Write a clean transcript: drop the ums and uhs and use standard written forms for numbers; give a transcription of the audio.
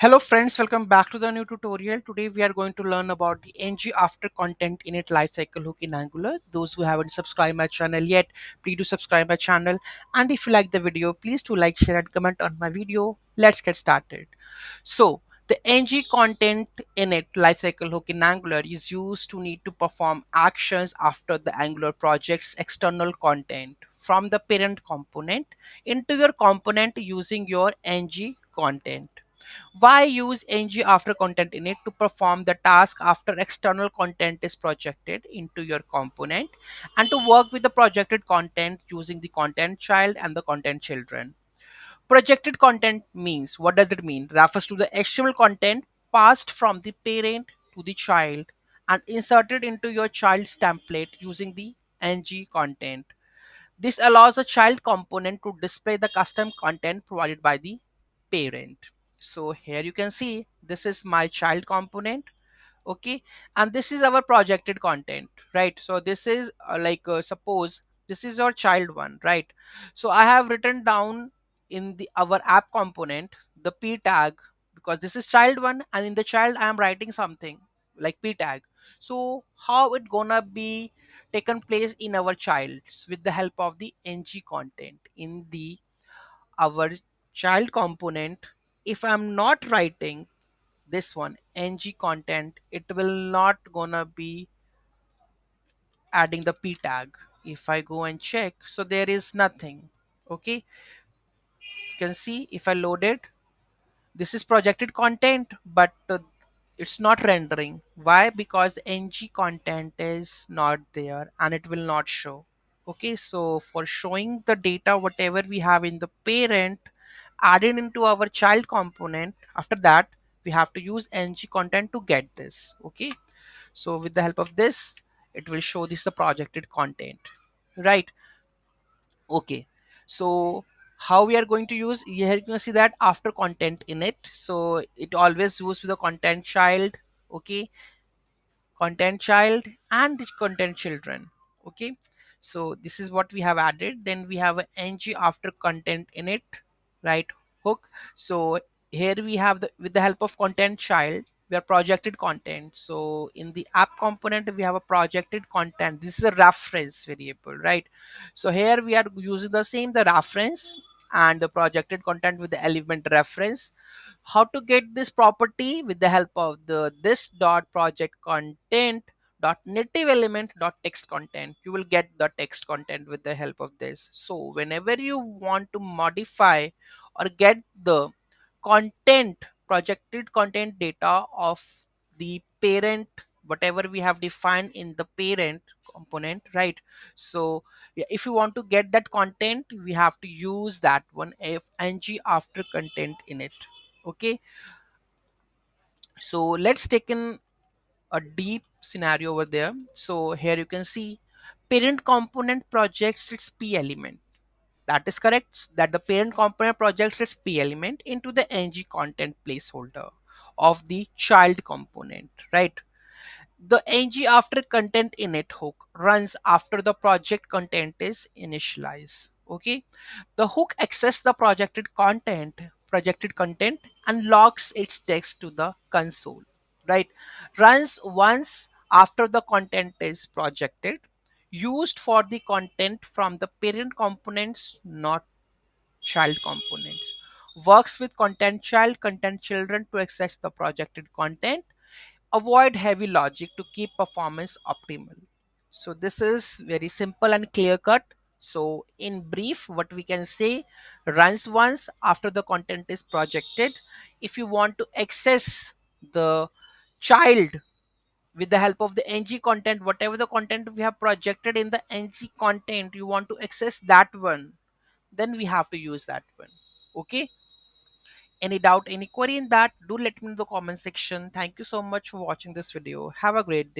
Hello friends, welcome back to the new tutorial. Today we are going to learn about the ng after content init lifecycle hook in Angular. Those who haven't subscribed my channel yet, please do subscribe my channel. And if you like the video, please do like, share and comment on my video. Let's get started. So the ng content init lifecycle hook in Angular is used to need to perform actions after the Angular project's external content from the parent component into your component using your ng content. Why use ng after content init to perform the task after external content is projected into your component and to work with the projected content using the content child and the content children. Projected content means, what does it mean? Refers to the HTML content passed from the parent to the child and inserted into your child's template using the ng content. This allows a child component to display the custom content provided by the parent. So here you can see this is my child component. Okay, and this is our projected content, right? So this is suppose this is your child one, right? So I have written down in the our app component the p tag because this is child one, and in the child I am writing something like p tag. So how it gonna be taken place in our childs with the help of the ng content in the our child component. If I'm not writing this one ng content, it will not gonna be adding the p tag. If I go and check, so there is nothing. Okay, you can see if I load it, this is projected content, but it's not rendering. Why? Because the ng content is not there and it will not show. Okay, so for showing the data whatever we have in the parent added into our child component, after that we have to use ng content to get this. Okay, so with the help of this it will show this the projected content, right? Okay, so how we are going to use, here you can see that after content init, so it always goes with the content child. Okay, content child and the content children. Okay, so this is what we have added. Then we have a ng after content init, right, hook. So here we have the, with the help of content child, we are projected content. So in the app component we have a projected content. This is a reference variable, right? So here we are using the same, the reference and the projected content with the element reference. How to get this property? With the help of the this dot project content dot native element dot text content. You will get the text content with the help of this. So whenever you want to modify or get the content, projected content data of the parent, whatever we have defined in the parent component, right? So yeah, if you want to get that content, we have to use that one, if ng after content init. Okay, so let's take in a deep scenario over there. So here you can see parent component projects its p element. That is correct, that the parent component projects its p element into the ng content placeholder of the child component, right? The ng after content init hook runs after the project content is initialized. Okay, the hook accesses the projected content and logs its text to the console, right? Runs once after the content is projected, used for the content from the parent components, not child components. Works with content child, content children to access the projected content. Avoid heavy logic to keep performance optimal. So this is very simple and clear cut. So in brief, what we can say, runs once after the content is projected. If you want to access the child with the help of the ng content, whatever the content we have projected in the ng content, you want to access that one, then we have to use that one. Okay, any doubt, any query in that, do let me know in the comment section. Thank you so much for watching this video. Have a great day.